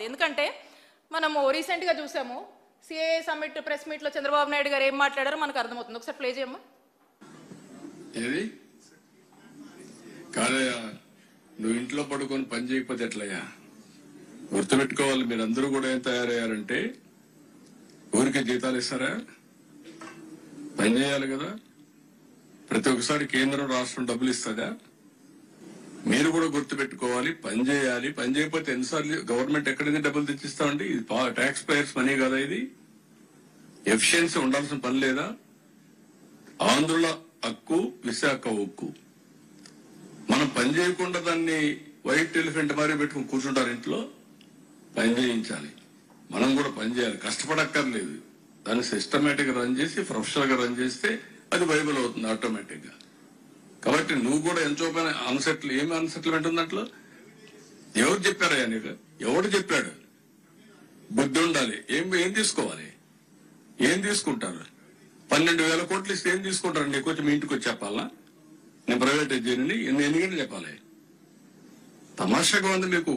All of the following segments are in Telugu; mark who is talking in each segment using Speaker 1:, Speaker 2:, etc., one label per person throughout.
Speaker 1: ఎందుకంటే మనము రీసెంట్గా చూసాము సిఏఏ సమ్మిట్ ప్రెస్ మీట్లో చంద్రబాబు నాయుడు గారు ఏం మాట్లాడారో మనకు అర్థమవుతుంది. ఒకసారి ప్లే చేయమ్మా.
Speaker 2: ఏది కాదయ్యా, నువ్వు ఇంట్లో పడుకొని పని చేయకపోతే ఎట్లయ్యా? గుర్తుపెట్టుకోవాలి, మీరందరూ కూడా ఏం తయారయ్యారంటే ఊరికే జీతాలు ఇస్తారా? పని చేయాలి కదా. ప్రతి ఒక్కసారి కేంద్రం రాష్ట్రం డబ్బులు ఇస్తుందా? మీరు కూడా గుర్తుపెట్టుకోవాలి, పని చేయాలి. పని చేయకపోతే ఎన్నిసార్లు గవర్నమెంట్ ఎక్కడైనా డబ్బులు తెచ్చిస్తామండి? ఇది ట్యాక్స్ పేయర్స్ మనీ కదా. ఇది ఎఫిషియన్సీ ఉండాల్సిన పని లేదా? ఆంధ్రుల హక్కు, విశాఖ ఉక్కు. మనం పని చేయకుండా దాన్ని వైట్ ఎలిఫెంట్ మారి పెట్టుకుని కూర్చుంటారు. ఇంట్లో పని చేయించాలి. మనం కూడా పని చేయాలి, కష్టపడక్కర్లేదు. దాన్ని సిస్టమేటిక్ గా రన్ చేసి ప్రొఫెషనల్ గా రన్ చేస్తే అది వైబుల్ అవుతుంది ఆటోమేటిక్ గా. కాబట్టి నువ్వు కూడా ఎంతో పైన ఏమి అన్సెటిల్మెంట్ ఉంది అట్లా? ఎవరు చెప్పారయ్యా నీకు? ఎవడు చెప్పాడు? బుద్ధి ఉండాలి. ఏం తీసుకోవాలి? ఏం తీసుకుంటారు? 12,000 కోట్లు ఇస్తే ఏం తీసుకుంటారు? నీకు వచ్చి మీ ఇంటికి వచ్చి చెప్పాలా? నేను ప్రైవేట్ చేయనండి ఎన్ని గంటలు చెప్పాలి? తమాషాగా ఉంది మీకు.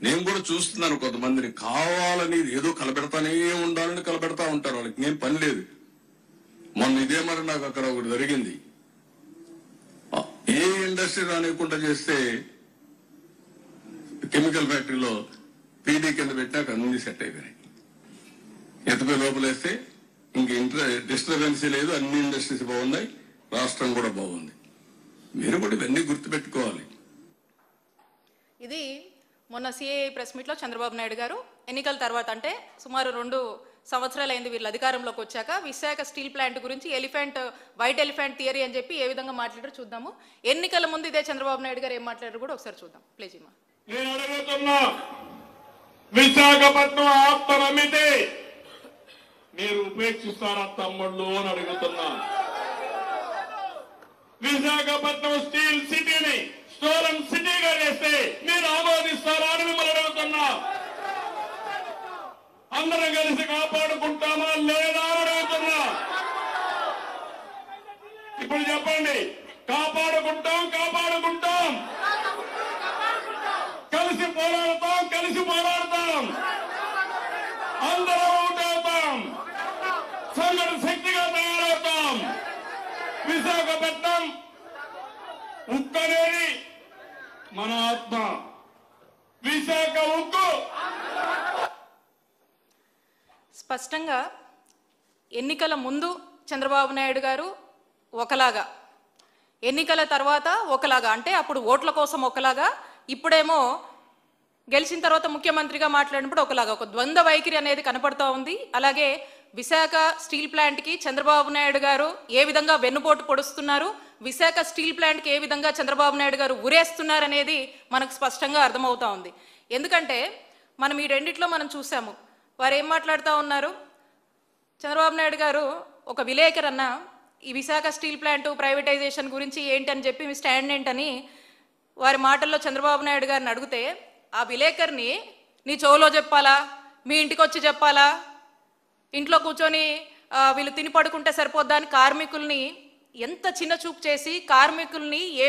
Speaker 2: నేను కూడా చూస్తున్నాను, కొంతమందిని కావాలని ఏదో కలబెడతానే ఉండాలని కలబెడతా ఉంటారు. వాళ్ళకి ఏం పని లేదు. మొన్న ఇదే మరి నాకు అక్కడ ఒకటి జరిగింది. ఏ ఇండస్ట్రీ రానివ్వకుండా చేస్తే కెమికల్ ఫ్యాక్టరీలో పీడీ కింద పెట్టినాక అన్ని సెట్ అయిపోయినాయి. ఎత్తుపై లోపలేస్తే ఇంక డిస్టర్బెన్సీ లేదు, అన్ని ఇండస్ట్రీస్ బాగున్నాయి, రాష్ట్రం కూడా బాగుంది. మీరు కూడా ఇవన్నీ గుర్తుపెట్టుకోవాలి.
Speaker 1: ఇది మొన్న సిఏఏ ప్రెస్ మీట్లో చంద్రబాబు నాయుడు గారు ఎన్నికల తర్వాత, అంటే సుమారు 2 సంవత్సరాలు అయింది వీళ్ళు అధికారంలోకి వచ్చాక, విశాఖ స్టీల్ ప్లాంట్ గురించి వైట్ ఎలిఫెంట్ థియరీ అని చెప్పి ఏ విధంగా మాట్లాడారో చూద్దాము. ఎన్నికల ముందు ఇదే చంద్రబాబు నాయుడు గారు ఏం మాట్లాడారు కూడా ఒకసారి చూద్దాం. ప్లే చేయమా.
Speaker 3: నేను అడుగుతున్నా, విశాఖపట్నం ఆత్మ నమ్మితే మీరు ఉపేక్షిస్తారా తమ్ముళ్ళు అని అడుగుతున్నా. విశాఖపట్నం స్టీల్ సిటీని స్టోలన్ సిటీగా చేస్తే మీరు ఆమోదిస్తారా అని మిమ్మల్ని అడుగుతున్నా. అందరం కలిసి కాపాడుకుంటామా లేదా అని అడుగుతున్నా. ఇప్పుడు చెప్పండి, కాపాడుకుంటాం కలిసి పోరాడతాం అందరం ఒకటవుతాం, సంఘటన శక్తిగా తయారవుతాం. విశాఖపట్నం ఉక్కు అనేది మన ఆత్మ. విశాఖ ఉక్కు.
Speaker 1: స్పష్టంగా ఎన్నికల ముందు చంద్రబాబు నాయుడు గారు ఒకలాగా, ఎన్నికల తర్వాత ఒకలాగా, అంటే అప్పుడు ఓట్ల కోసం ఒకలాగా, ఇప్పుడేమో గెలిచిన తర్వాత ముఖ్యమంత్రిగా మాట్లాడినప్పుడు ఒకలాగా, ఒక ద్వంద్వ వైఖరి అనేది కనపడుతూ ఉంది. అలాగే విశాఖ స్టీల్ ప్లాంట్కి చంద్రబాబు నాయుడు గారు ఏ విధంగా వెన్నుపోటు పొడుస్తున్నారు, విశాఖ స్టీల్ ప్లాంట్కి ఏ విధంగా చంద్రబాబు నాయుడు గారు ఉరేస్తున్నారు అనేది మనకు స్పష్టంగా అర్థమవుతా ఉంది. ఎందుకంటే మనం ఈ రెండిట్లో మనం చూసాము. వారు ఏం మాట్లాడుతూ ఉన్నారు? చంద్రబాబు నాయుడు గారు ఒక విలేకరన్న ఈ విశాఖ స్టీల్ ప్లాంట్ ప్రైవేటైజేషన్ గురించి ఏంటని చెప్పి మీ స్టాండ్ ఏంటని వారి మాటల్లో చంద్రబాబు నాయుడు గారిని అడిగితే, ఆ విలేకరిని నీ చెవులో చెప్పాలా, మీ ఇంటికి వచ్చి చెప్పాలా, ఇంట్లో కూర్చొని వీళ్ళు తిని పడుకుంటే సరిపోద్దా అని కార్మికుల్ని ఎంత చిన్న చూపు చేసి కార్మికుల్ని ఏ